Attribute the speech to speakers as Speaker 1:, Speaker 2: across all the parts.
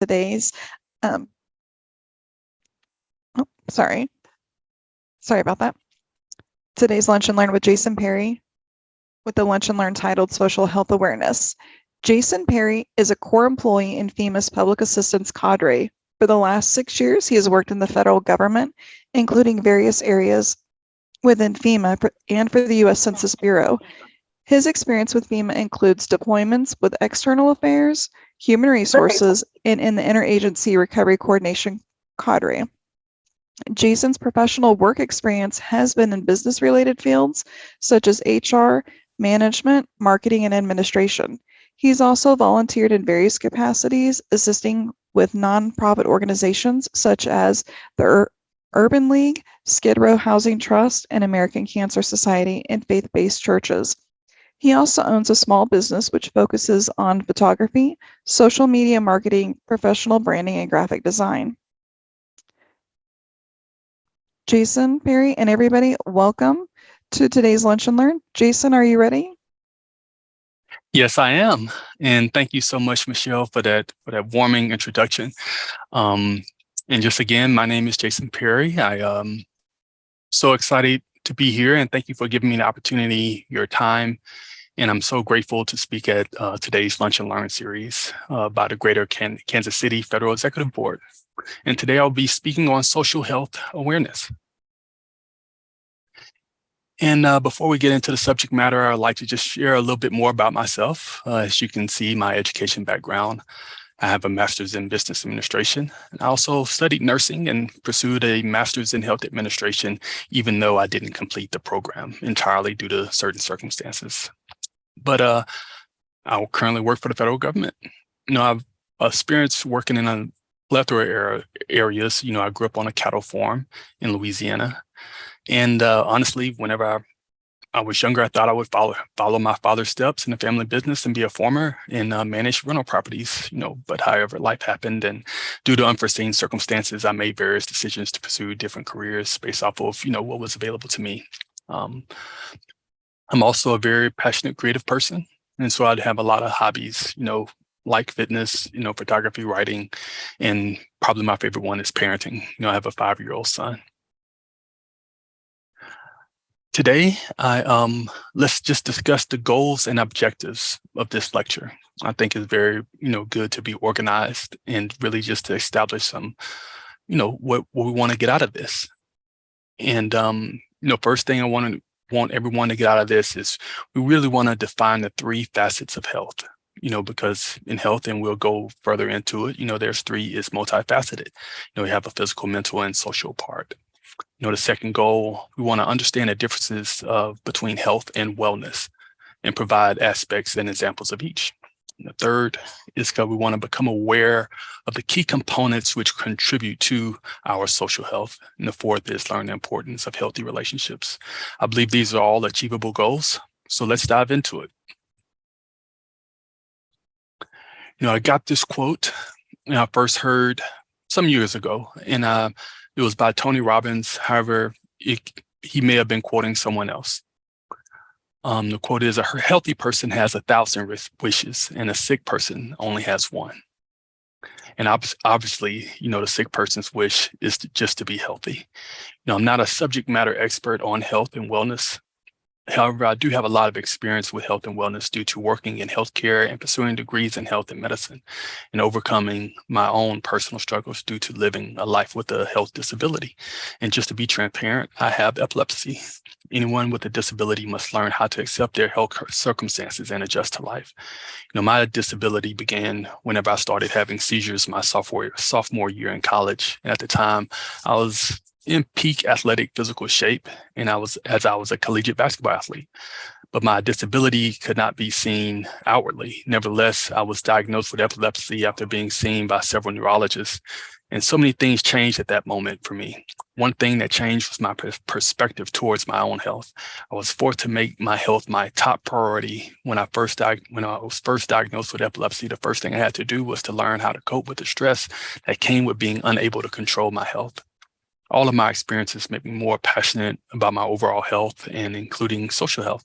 Speaker 1: today's, oh, sorry about that. Today's Lunch and Learn with Jason Perry with the Lunch and Learn titled Social Health Awareness. Jason Perry is a core employee in FEMA's public assistance cadre. For the last 6 years, he has worked in the federal government, including various areas within FEMA and for the U.S. Census Bureau. His experience with FEMA includes deployments with external affairs, human resources, and in the interagency recovery coordination cadre. Jason's professional work experience has been in business-related fields such as HR, management, marketing, and administration. He's also volunteered in various capacities, assisting with nonprofit organizations such as the Urban League, Skid Row Housing Trust, and American Cancer Society, and faith-based churches. He also owns a small business which focuses on photography, social media marketing, professional branding, and graphic design. Jason Perry and everybody, welcome to today's Lunch and Learn. Jason, are you ready?
Speaker 2: Yes, I am. And thank you so much, Michelle, for that warming introduction. And just again, my name is Jason Perry. I'm so excited to be here, and thank you for giving me the opportunity, your time. And I'm so grateful to speak at today's Lunch and Learn series by the Greater Kansas City Federal Executive Board. And today I'll be speaking on social health awareness. And before we get into the subject matter, I'd like to just share a little bit more about myself. As you can see, my education background, I have a master's in business administration. And I also studied nursing and pursued a master's in health administration, even though I didn't complete the program entirely due to certain circumstances. But I currently work for the federal government. I've experienced working in a plethora of areas. I grew up on a cattle farm in Louisiana. And honestly, whenever I was younger, I thought I would follow my father's steps in the family business and be a farmer and manage rental properties, but however, life happened. And due to unforeseen circumstances, I made various decisions to pursue different careers based off of, what was available to me. I'm also a very passionate, creative person. And so I'd have a lot of hobbies, like fitness, photography, writing, and probably my favorite one is parenting. I have a 5-year-old son. Today, let's just discuss the goals and objectives of this lecture. I think it's very, good to be organized and really just to establish some, what we want to get out of this. And, first thing I want everyone to get out of this is we really want to define the 3 facets of health, because in health, and we'll go further into it, there's 3 is multifaceted. We have a physical, mental, and social part. The second goal, we want to understand the differences between health and wellness and provide aspects and examples of each. And the third is that we want to become aware of the key components which contribute to our social health. And the fourth is learn the importance of healthy relationships. I believe these are all achievable goals. So let's dive into it. I got this quote I first heard some years ago, and it was by Tony Robbins. However, he may have been quoting someone else. The quote is, a healthy person has 1,000 wishes and a sick person only has one. And obviously, the sick person's wish is just to be healthy. I'm not a subject matter expert on health and wellness. However, I do have a lot of experience with health and wellness due to working in healthcare and pursuing degrees in health and medicine and overcoming my own personal struggles due to living a life with a health disability. And just to be transparent, I have epilepsy. Anyone with a disability must learn how to accept their health circumstances and adjust to life. My disability began whenever I started having seizures my sophomore year in college. And at the time, I was in peak athletic physical shape, and I was a collegiate basketball athlete. But my disability could not be seen outwardly. Nevertheless, I was diagnosed with epilepsy after being seen by several neurologists. And so many things changed at that moment for me. One thing that changed was my perspective towards my own health. I was forced to make my health my top priority. When I was first diagnosed with epilepsy, the first thing I had to do was to learn how to cope with the stress that came with being unable to control my health. All of my experiences make me more passionate about my overall health and including social health.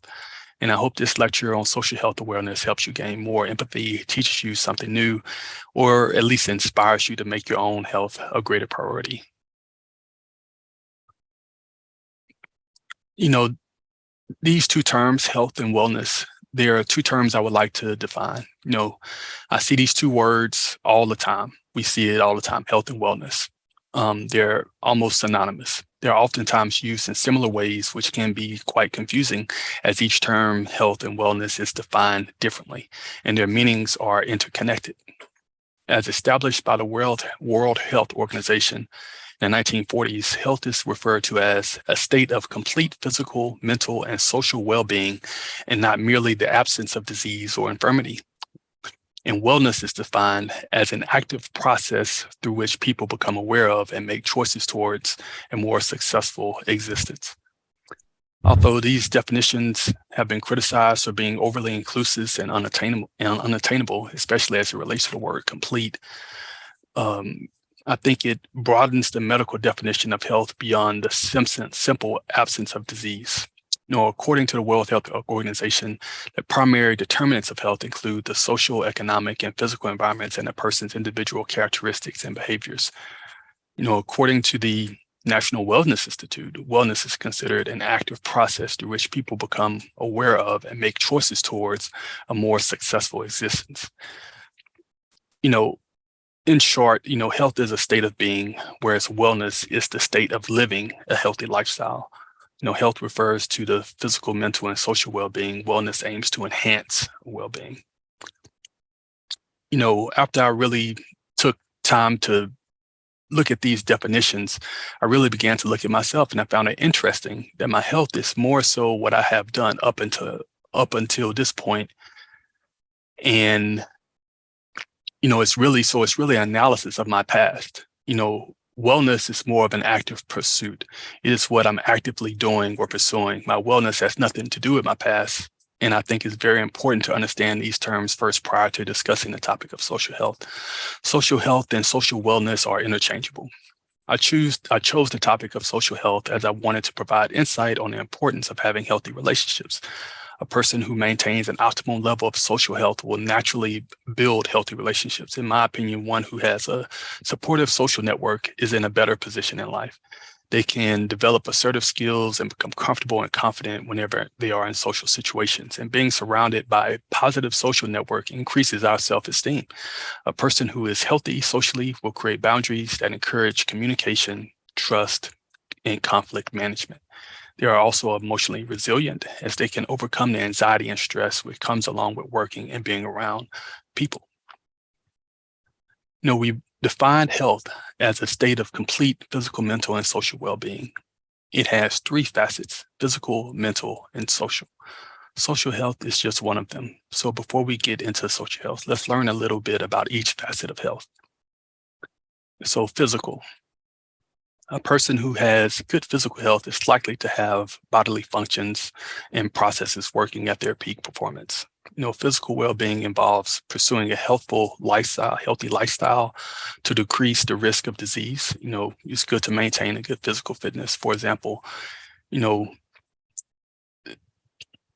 Speaker 2: And I hope this lecture on social health awareness helps you gain more empathy, teaches you something new, or at least inspires you to make your own health a greater priority. You know, these two terms, health and wellness, there are two terms I would like to define. You know, I see these two words all the time. We see it all the time, health and wellness. They're almost synonymous. They're oftentimes used in similar ways, which can be quite confusing, as each term, health and wellness, is defined differently, and their meanings are interconnected. As established by the World Health Organization in the 1940s, health is referred to as a state of complete physical, mental, and social well-being, and not merely the absence of disease or infirmity. And wellness is defined as an active process through which people become aware of and make choices towards a more successful existence. Although these definitions have been criticized for being overly inclusive and unattainable, especially as it relates to the word complete, I think it broadens the medical definition of health beyond the simple absence of disease. You know, according to the World Health Organization, the primary determinants of health include the social, economic, and physical environments and a person's individual characteristics and behaviors. You know, according to the National Wellness Institute, wellness is considered an active process through which people become aware of and make choices towards a more successful existence. You know, in short, you know, health is a state of being, whereas wellness is the state of living a healthy lifestyle. You know, health refers to the physical, mental, and social well-being. Wellness aims to enhance well-being. You know, after I really took time to look at these definitions, I really began to look at myself, and I found it interesting that my health is more so what I have done up until this point. And, you know, it's really an analysis of my past. You know, wellness is more of an active pursuit. It is what I'm actively doing or pursuing. My wellness has nothing to do with my past. And I think it's very important to understand these terms first prior to discussing the topic of social health. Social health and social wellness are interchangeable. I chose the topic of social health as I wanted to provide insight on the importance of having healthy relationships. A person who maintains an optimal level of social health will naturally build healthy relationships. In my opinion, one who has a supportive social network is in a better position in life. They can develop assertive skills and become comfortable and confident whenever they are in social situations. And being surrounded by a positive social network increases our self-esteem. A person who is healthy socially will create boundaries that encourage communication, trust, and conflict management. They are also emotionally resilient, as they can overcome the anxiety and stress which comes along with working and being around people. You know, we defined health as a state of complete physical, mental, and social well-being. It has three facets: physical, mental, and social. Social health is just one of them. So before we get into social health, let's learn a little bit about each facet of health. So physical. A person who has good physical health is likely to have bodily functions and processes working at their peak performance. You know, physical well-being involves pursuing a healthy lifestyle to decrease the risk of disease. You know, it's good to maintain a good physical fitness. For example, you know,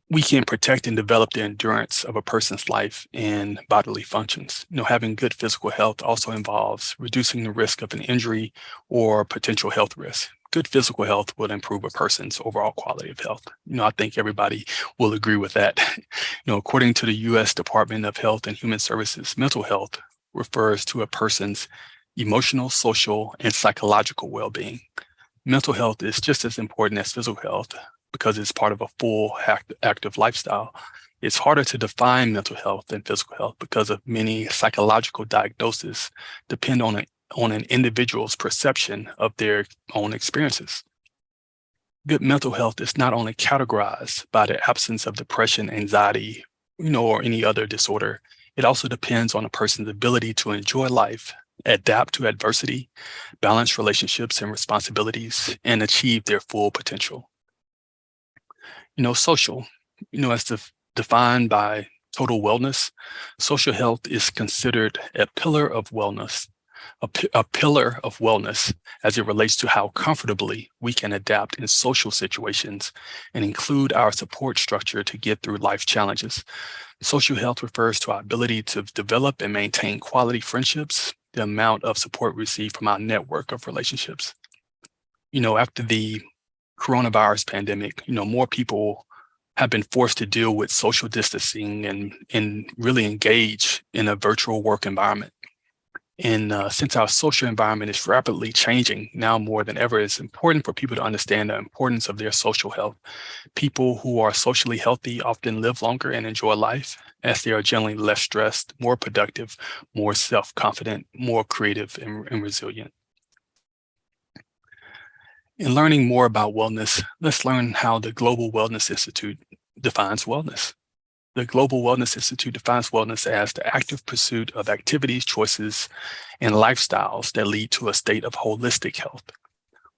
Speaker 2: we can protect and develop the endurance of a person's life and bodily functions. You know, having good physical health also involves reducing the risk of an injury or potential health risk. Good physical health will improve a person's overall quality of health. You know, I think everybody will agree with that. You know, according to the U.S. Department of Health and Human Services, mental health refers to a person's emotional, social, and psychological well-being. Mental health is just as important as physical health, because it's part of a full active lifestyle. It's harder to define mental health than physical health because of many psychological diagnoses depend on an individual's perception of their own experiences. Good mental health is not only categorized by the absence of depression, anxiety, you know, or any other disorder. It also depends on a person's ability to enjoy life, adapt to adversity, balance relationships and responsibilities, and achieve their full potential. You know, social, you know, as defined by Total Wellness, social health is considered a pillar of wellness. a pillar of wellness as it relates to how comfortably we can adapt in social situations and include our support structure to get through life challenges. Social health refers to our ability to develop and maintain quality friendships, the amount of support we receive from our network of relationships. After the coronavirus pandemic, more people have been forced to deal with social distancing and really engage in a virtual work environment. And since our social environment is rapidly changing now more than ever, it's important for people to understand the importance of their social health. People who are socially healthy often live longer and enjoy life, as they are generally less stressed, more productive, more self-confident, more creative, and resilient. In learning more about wellness, let's learn how the Global Wellness Institute defines wellness. The Global Wellness Institute defines wellness as the active pursuit of activities, choices, and lifestyles that lead to a state of holistic health.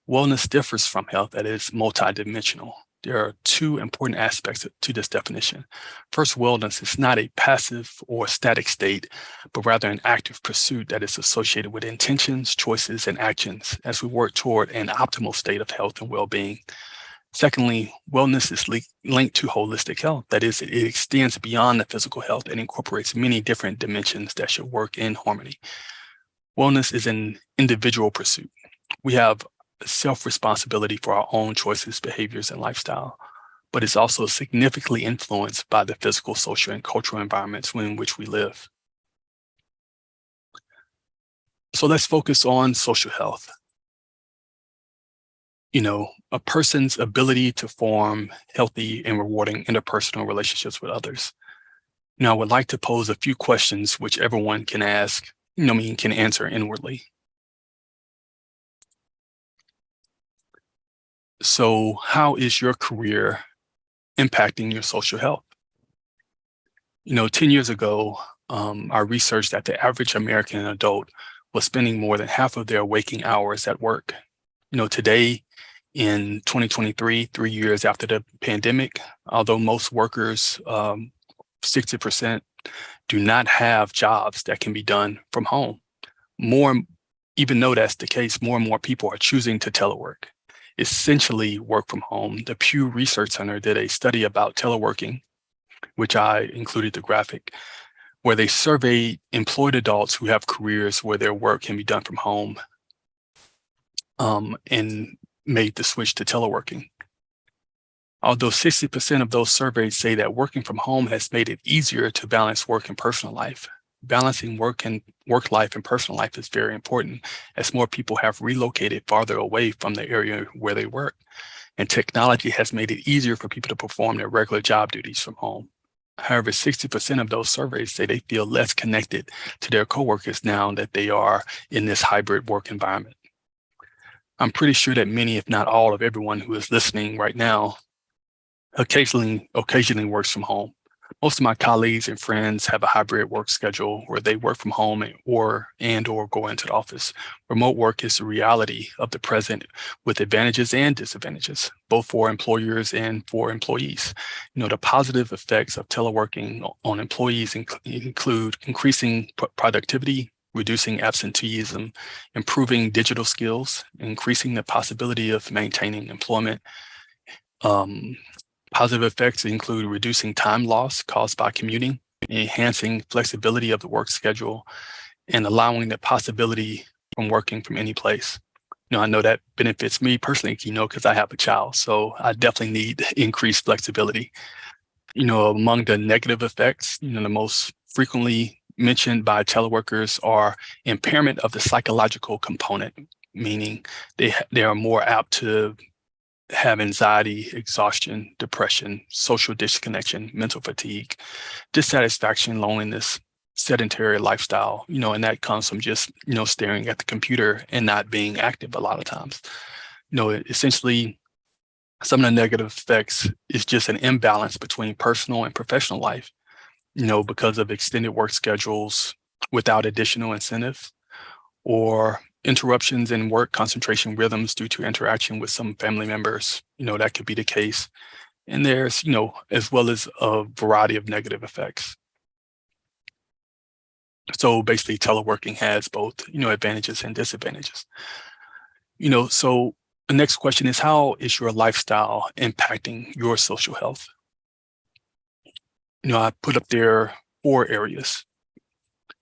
Speaker 2: Wellness differs from health that is multidimensional. There are two important aspects to this definition. First, wellness is not a passive or static state, but rather an active pursuit that is associated with intentions, choices, and actions as we work toward an optimal state of health and well-being. Secondly, wellness is linked to holistic health. That is, it extends beyond the physical health and incorporates many different dimensions that should work in harmony. Wellness is an individual pursuit. We have self-responsibility for our own choices, behaviors, and lifestyle, but it's also significantly influenced by the physical, social, and cultural environments in which we live. So let's focus on social health. A person's ability to form healthy and rewarding interpersonal relationships with others. I would like to pose a few questions which everyone can ask, can answer inwardly. So how is your career impacting your social health? 10 years ago, I researched that the average American adult was spending more than half of their waking hours at work. Today in 2023, 3 years after the pandemic, although most workers, 60% do not have jobs that can be done from home. Even though that's the case, more and more people are choosing to telework, essentially work from home. The Pew Research Center did a study about teleworking, which I included the graphic, where they surveyed employed adults who have careers where their work can be done from home, and made the switch to teleworking. Although 60% of those surveys say that working from home has made it easier to balance work and personal life, balancing work life and personal life is very important as more people have relocated farther away from the area where they work. And technology has made it easier for people to perform their regular job duties from home. However, 60% of those surveys say they feel less connected to their coworkers now that they are in this hybrid work environment. I'm pretty sure that many, if not all of everyone who is listening right now, occasionally works from home. Most of my colleagues and friends have a hybrid work schedule where they work from home or go into the office. Remote work is the reality of the present with advantages and disadvantages, both for employers and for employees. The positive effects of teleworking on employees include increasing productivity, reducing absenteeism, improving digital skills, increasing the possibility of maintaining employment. Positive effects include reducing time loss caused by commuting, enhancing flexibility of the work schedule, and allowing the possibility from working from any place. I know that benefits me personally, because I have a child, so I definitely need increased flexibility. Among the negative effects, the most frequently mentioned by teleworkers are impairment of the psychological component, meaning they are more apt to have anxiety, exhaustion, depression, social disconnection, mental fatigue, dissatisfaction, loneliness, sedentary lifestyle, and that comes from just, staring at the computer and not being active a lot of times. Essentially, some of the negative effects is just an imbalance between personal and professional life, because of extended work schedules without additional incentives, or interruptions in work concentration rhythms due to interaction with some family members, that could be the case. And there's, as well as a variety of negative effects. So basically teleworking has both, advantages and disadvantages. So the next question is, how is your lifestyle impacting your social health? I put up there 4 areas.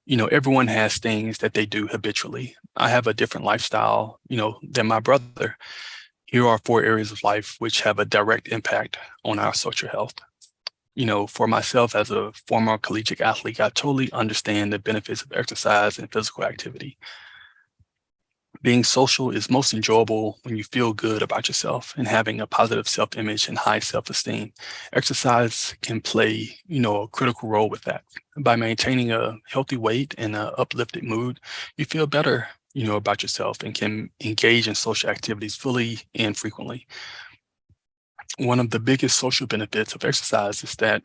Speaker 2: Everyone has things that they do habitually. I have a different lifestyle, than my brother. Here are 4 areas of life which have a direct impact on our social health. For myself as a former collegiate athlete, I totally understand the benefits of exercise and physical activity. Being social is most enjoyable when you feel good about yourself and having a positive self-image and high self-esteem. Exercise can play, a critical role with that. By maintaining a healthy weight and an uplifted mood, you feel better, about yourself and can engage in social activities fully and frequently. One of the biggest social benefits of exercise is that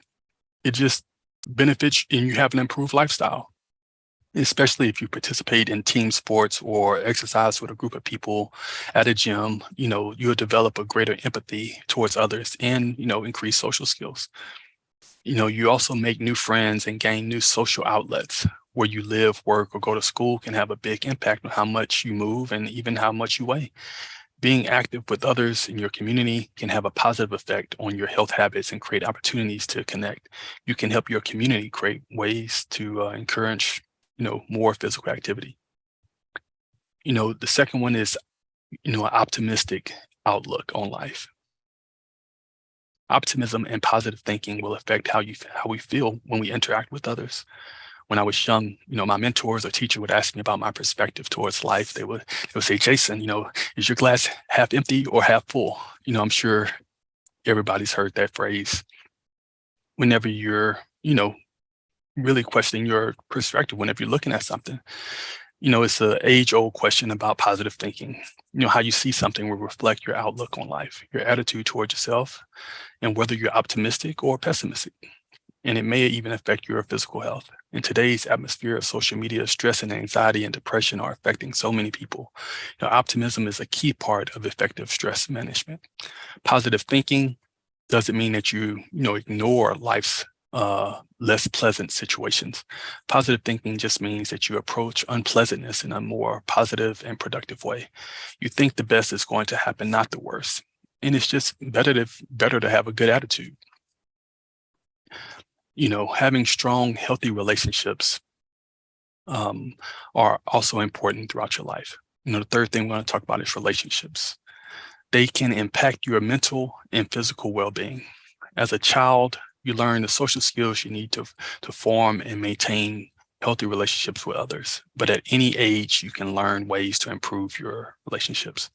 Speaker 2: it just benefits and you have an improved lifestyle, especially if you participate in team sports or exercise with a group of people at a gym. You'll develop a greater empathy towards others and, increase social skills. You also make new friends and gain new social outlets. Where you live, work, or go to school can have a big impact on how much you move and even how much you weigh. Being active with others in your community can have a positive effect on your health habits and create opportunities to connect. You can help your community create ways to encourage, more physical activity. The second one is, an optimistic outlook on life. Optimism and positive thinking will affect how we feel when we interact with others. When I was young, my mentors or teacher would ask me about my perspective towards life. They would say, Jason, is your glass half empty or half full? I'm sure everybody's heard that phrase. Whenever you're, really questioning your perspective, whenever you're looking at something, it's an age-old question about positive thinking. How you see something will reflect your outlook on life, your attitude towards yourself, and whether you're optimistic or pessimistic. And it may even affect your physical health. In today's atmosphere of social media, stress and anxiety and depression are affecting so many people. Optimism is a key part of effective stress management. Positive thinking doesn't mean that you ignore life's less pleasant situations. Positive thinking just means that you approach unpleasantness in a more positive and productive way. You think the best is going to happen, not the worst. And it's just better to have a good attitude. Having strong, healthy relationships are also important throughout your life. The third thing we're going to talk about is relationships. They can impact your mental and physical well-being. As a child, you learn the social skills you need to form and maintain healthy relationships with others. But at any age, you can learn ways to improve your relationships.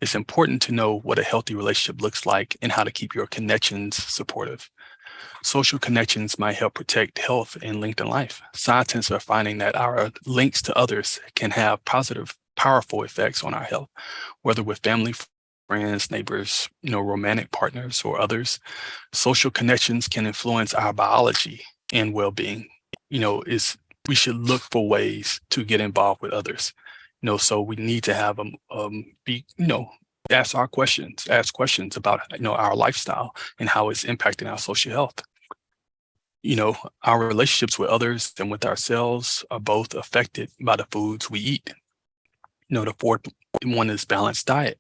Speaker 2: It's important to know what a healthy relationship looks like and how to keep your connections supportive. Social connections might help protect health and lengthen life. Scientists are finding that our links to others can have positive, powerful effects on our health, whether with family, friends, neighbors, romantic partners, or others. Social connections can influence our biology and well-being. We should look for ways to get involved with others. So we need to have ask questions about our lifestyle and how it's impacting our social health. Our relationships with others and with ourselves are both affected by the foods we eat. The fourth one is balanced diet.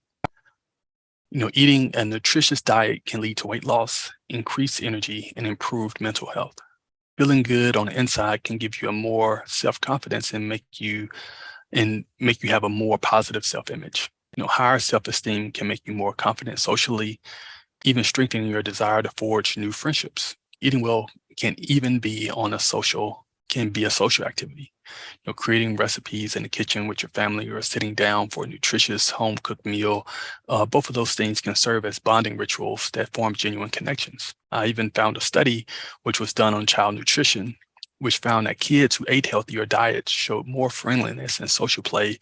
Speaker 2: Eating a nutritious diet can lead to weight loss, increased energy, and improved mental health. Feeling good on the inside can give you a more self-confidence and make you have a more positive self-image. Higher self-esteem can make you more confident socially, even strengthening your desire to forge new friendships. Eating well can be a social activity. Creating recipes in the kitchen with your family or sitting down for a nutritious home-cooked meal, both of those things can serve as bonding rituals that form genuine connections. I even found a study which was done on child nutrition, which found that kids who ate healthier diets showed more friendliness and social play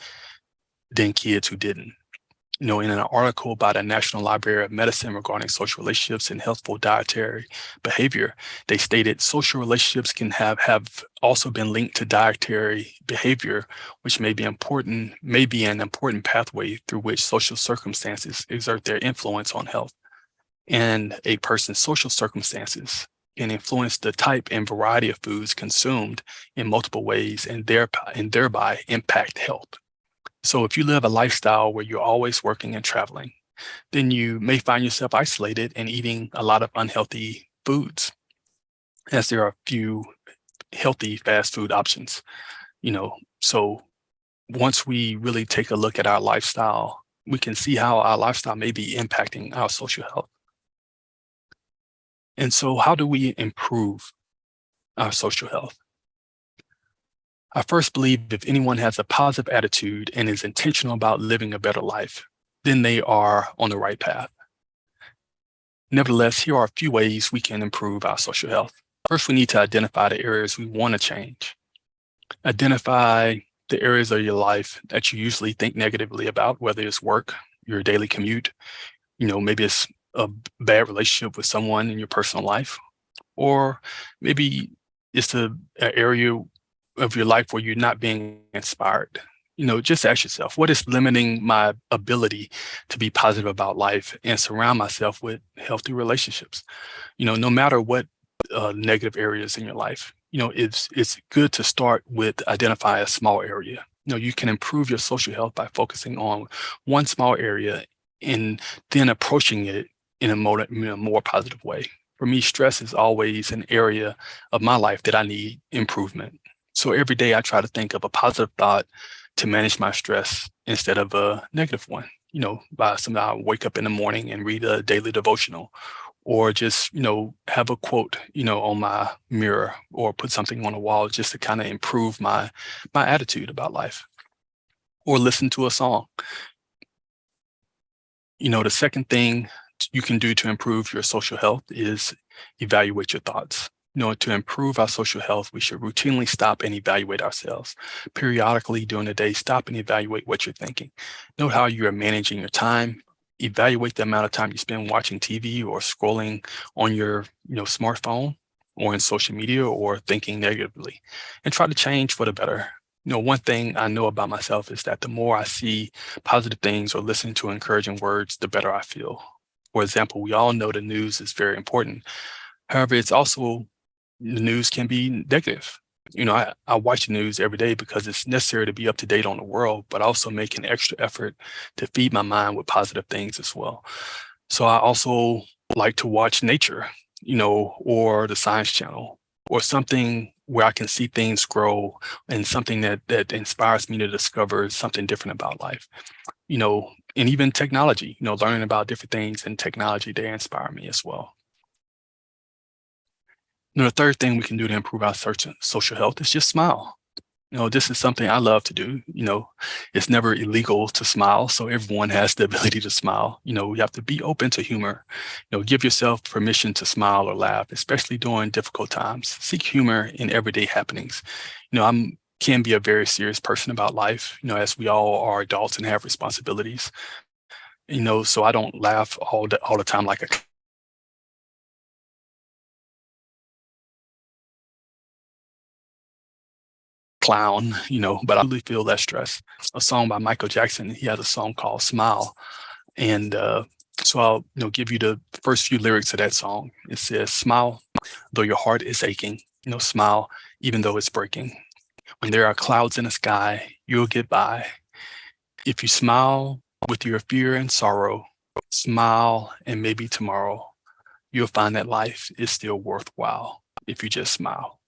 Speaker 2: than kids who didn't. In an article by the National Library of Medicine regarding social relationships and healthful dietary behavior, they stated social relationships can have also been linked to dietary behavior, which may be an important pathway through which social circumstances exert their influence on health. And a person's social circumstances can influence the type and variety of foods consumed in multiple ways and thereby impact health. So if you live a lifestyle where you're always working and traveling, then you may find yourself isolated and eating a lot of unhealthy foods, as there are few healthy fast food options. So once we really take a look at our lifestyle, we can see how our lifestyle may be impacting our social health. And so how do we improve our social health? I first believe if anyone has a positive attitude and is intentional about living a better life, then they are on the right path. Nevertheless, here are a few ways we can improve our social health. First, we need to identify the areas we want to change. Identify the areas of your life that you usually think negatively about, whether it's work, your daily commute, maybe it's a bad relationship with someone in your personal life, or maybe it's an area of your life where you're not being inspired. Just ask yourself, what is limiting my ability to be positive about life and surround myself with healthy relationships? No matter what negative areas in your life, it's good to start with identify a small area. You can improve your social health by focusing on one small area and then approaching it in a more positive way. For me, stress is always an area of my life that I need improvement. So every day I try to think of a positive thought to manage my stress instead of a negative one. By something I wake up in the morning and read a daily devotional, or just, have a quote, on my mirror, or put something on the wall just to kind of improve my attitude about life, or listen to a song. The second thing you can do to improve your social health is evaluate your thoughts. To improve our social health, we should routinely stop and evaluate ourselves. Periodically during the day, stop and evaluate what you're thinking. Note how you are managing your time. Evaluate the amount of time you spend watching TV or scrolling on your, smartphone or in social media or thinking negatively, and try to change for the better. One thing I know about myself is that the more I see positive things or listen to encouraging words, the better I feel. For example, we all know the news is very important. However, the news can be negative. I watch the news every day because it's necessary to be up to date on the world, but I also make an extra effort to feed my mind with positive things as well. So I also like to watch nature, or the Science Channel, or something where I can see things grow, and something that inspires me to discover something different about life. And even technology, learning about different things in technology, they inspire me as well. The third thing we can do to improve our social health is just smile. This is something I love to do. It's never illegal to smile, so everyone has the ability to smile. You have to be open to humor. Give yourself permission to smile or laugh, especially during difficult times. Seek humor in everyday happenings. I can be a very serious person about life, as we all are adults and have responsibilities. So I don't laugh all the time like a clown, but I really feel that stress. A song by Michael Jackson, he has a song called Smile. And so I'll give you the first few lyrics of that song. It says, smile, though your heart is aching, smile, even though it's breaking. When there are clouds in the sky, you'll get by. If you smile with your fear and sorrow, smile, and maybe tomorrow, you'll find that life is still worthwhile if you just smile.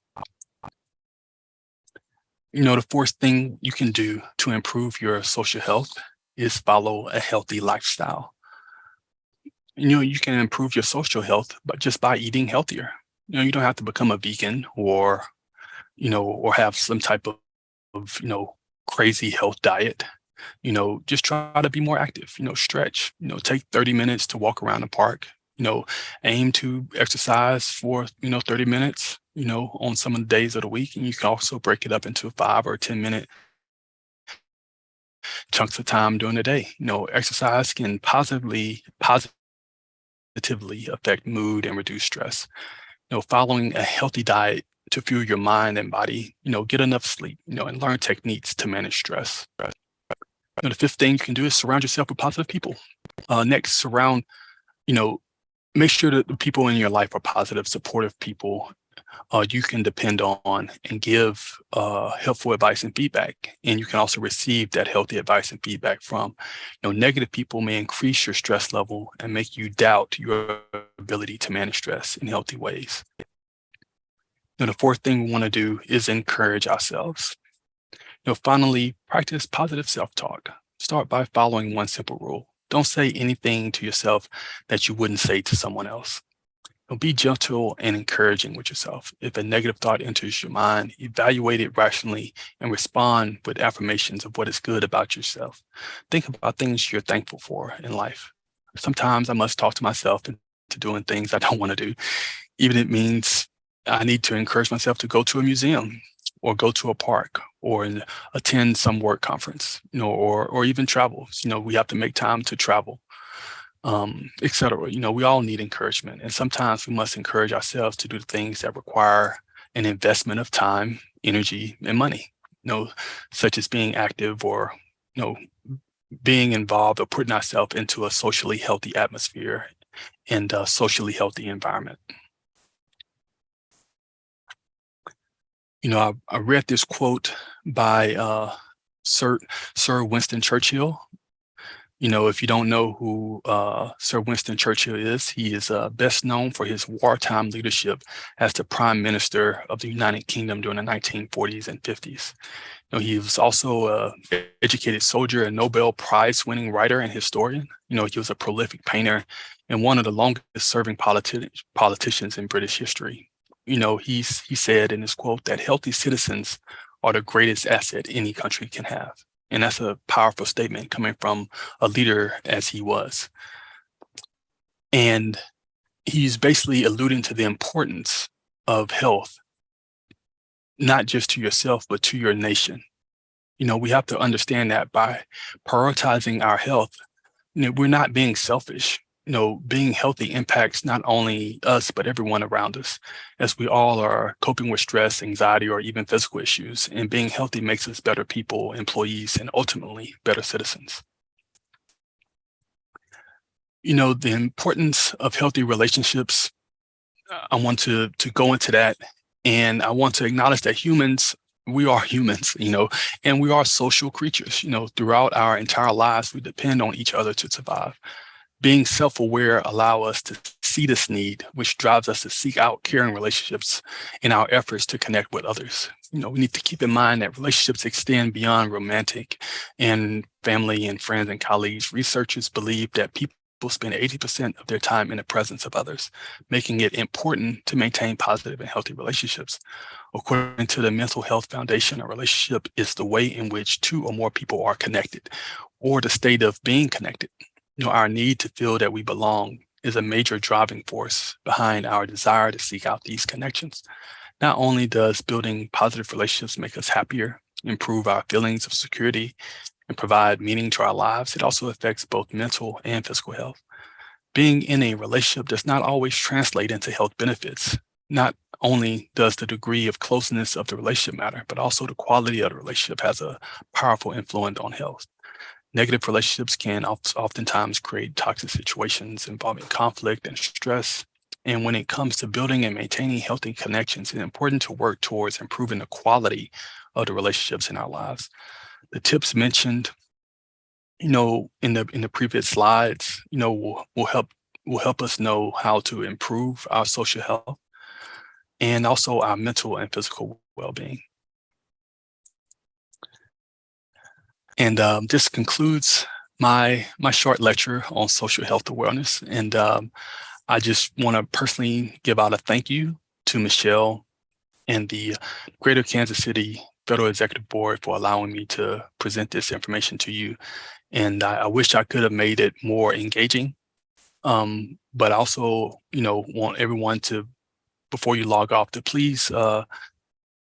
Speaker 2: The fourth thing you can do to improve your social health is follow a healthy lifestyle. You can improve your social health just by eating healthier. You don't have to become a vegan or have some type of crazy health diet. Just try to be more active, stretch, take 30 minutes to walk around the park, aim to exercise for, 30 minutes, on some of the days of the week. And you can also break it up into 5 or 10-minute chunks of time during the day. Exercise can positively affect mood and reduce stress. Following a healthy diet to fuel your mind and body, get enough sleep, and learn techniques to manage stress. The fifth thing you can do is surround yourself with positive people. Next, surround make sure that the people in your life are positive, supportive people you can depend on and give helpful advice and feedback. And you can also receive that healthy advice and feedback from. Negative people may increase your stress level and make you doubt your ability to manage stress in healthy ways. The fourth thing we want to do is encourage ourselves. Finally, practice positive self-talk. Start by following one simple rule. Don't say anything to yourself that you wouldn't say to someone else. Be gentle and encouraging with yourself. If a negative thought enters your mind, evaluate it rationally and respond with affirmations of what is good about yourself. Think about things you're thankful for in life. Sometimes I must talk to myself into doing things I don't want to do. Even if it means I need to encourage myself to go to a museum or go to a park or attend some work conference, or even travel. We have to make time to travel. Etc. We all need encouragement, and sometimes we must encourage ourselves to do things that require an investment of time, energy, and money. Such as being active or being involved or putting ourselves into a socially healthy atmosphere and a socially healthy environment. I read this quote by Sir Winston Churchill. If you don't know who Sir Winston Churchill is, he is best known for his wartime leadership as the Prime Minister of the United Kingdom during the 1940s and 50s. He was also an educated soldier, a Nobel Prize-winning writer and historian. He was a prolific painter and one of the longest-serving politicians in British history. He said in his quote that healthy citizens are the greatest asset any country can have. And that's a powerful statement coming from a leader as he was. And he's basically alluding to the importance of health, not just to yourself, but to your nation. We have to understand that by prioritizing our health, we're not being selfish. Being healthy impacts not only us, but everyone around us, as we all are coping with stress, anxiety, or even physical issues. And being healthy makes us better people, employees, and ultimately better citizens. The importance of healthy relationships, I want to go into that. And I want to acknowledge that we are humans, and we are social creatures. Throughout our entire lives, we depend on each other to survive. Being self-aware allows us to see this need, which drives us to seek out caring relationships in our efforts to connect with others. We need to keep in mind that relationships extend beyond romantic and family and friends and colleagues. Researchers believe that people spend 80% of their time in the presence of others, making it important to maintain positive and healthy relationships. According to the Mental Health Foundation, a relationship is the way in which two or more people are connected, or the state of being connected. Our need to feel that we belong is a major driving force behind our desire to seek out these connections. Not only does building positive relationships make us happier, improve our feelings of security, and provide meaning to our lives, it also affects both mental and physical health. Being in a relationship does not always translate into health benefits. Not only does the degree of closeness of the relationship matter, but also the quality of the relationship has a powerful influence on health. Negative relationships can oftentimes create toxic situations involving conflict and stress. And when it comes to building and maintaining healthy connections, it's important to work towards improving the quality of the relationships in our lives. The tips mentioned, in the previous slides, will help us know how to improve our social health and also our mental and physical well-being. And this concludes my short lecture on social health awareness. And I just want to personally give out a thank you to Michelle and the Greater Kansas City Federal Executive Board for allowing me to present this information to you. And I wish I could have made it more engaging. But I also, want everyone to, before you log off, to please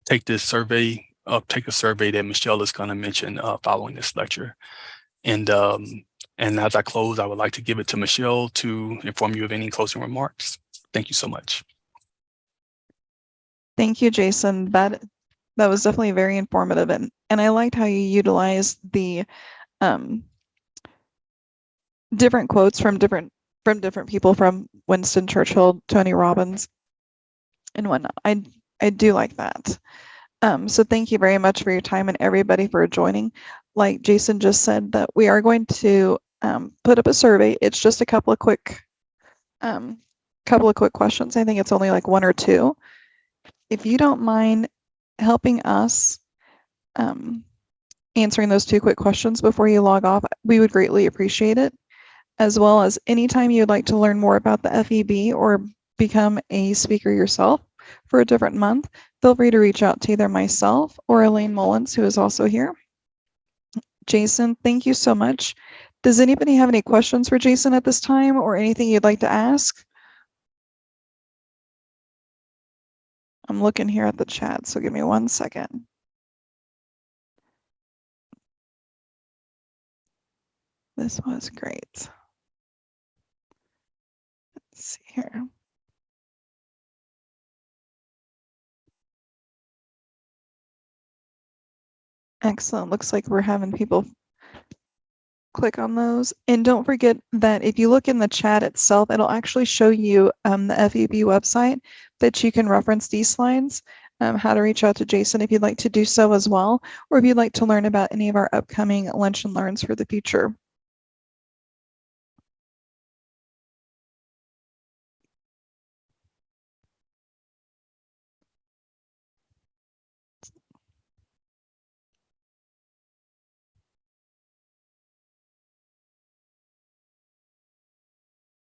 Speaker 2: take this survey. Take a survey that Michelle is going to mention following this lecture. And as I close, I would like to give it to Michelle to inform you of any closing remarks. Thank you so much.
Speaker 1: Thank you, Jason. That was definitely very informative, and I liked how you utilized the different quotes from different from different people, from Winston Churchill, Tony Robbins, and whatnot. I do like that. So thank you very much for your time and everybody for joining. Like Jason just said, that we are going to put up a survey. It's just a couple of quick questions. I think it's only like one or two. If you don't mind helping us answering those two quick questions before you log off, we would greatly appreciate it. As well as anytime you'd like to learn more about the FEB or become a speaker yourself for a different month, feel free to reach out to either myself or Elaine Mullins, who is also here. Jason, thank you so much. Does anybody have any questions for Jason at this time, or anything you'd like to ask? I'm looking here at the chat, so give me 1 second. This was great. Let's see here. Excellent. Looks like we're having people click on those. And don't forget that if you look in the chat itself, it'll actually show you the FEB website that you can reference these slides, how to reach out to Jason if you'd like to do so as well, or if you'd like to learn about any of our upcoming Lunch and Learns for the future.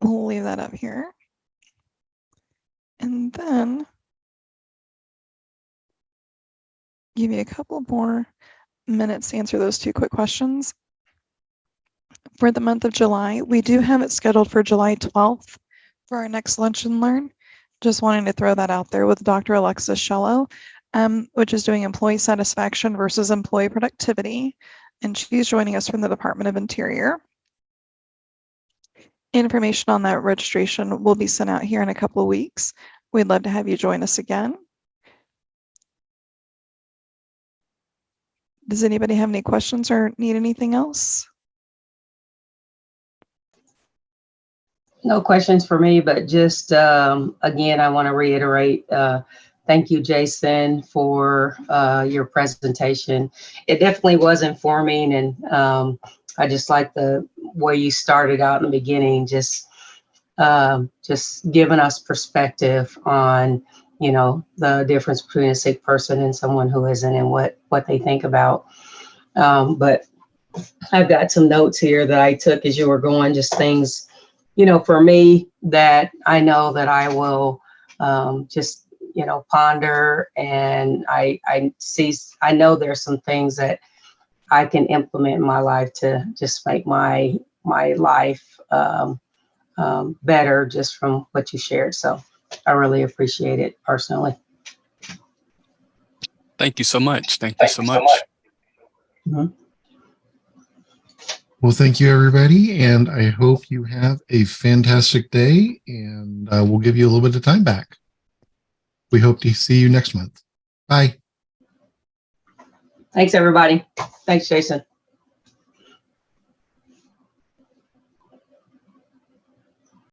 Speaker 1: We'll leave that up here. And then give you a couple more minutes to answer those two quick questions. For the month of July, we do have it scheduled for July 12th for our next Lunch and Learn. Just wanting to throw that out there with Dr. Alexis Shello, which is doing employee satisfaction versus employee productivity. And she's joining us from the Department of Interior. Information on that registration will be sent out here in a couple of weeks. We'd love to have you join us again. Does anybody have any questions or need anything else?
Speaker 3: No questions for me, but just, again, I want to reiterate, thank you, Jason, for your presentation. It definitely was informing, and I just like the way you started out in the beginning, just giving us perspective on, you know, the difference between a sick person and someone who isn't, and what they think about. But I've got some notes here that I took as you were going, just things, you know, for me that I know that I will just, you know, ponder, and I know there's some things that I can implement in my life to just make my life better, just from what you shared. So I really appreciate it personally.
Speaker 2: Thank you so much. Thank you so much.
Speaker 3: Mm-hmm.
Speaker 4: Well, thank you, everybody, and I hope you have a fantastic day, and we'll give you a little bit of time back. We hope to see you next month. Bye.
Speaker 3: Thanks, everybody. Thanks, Jason.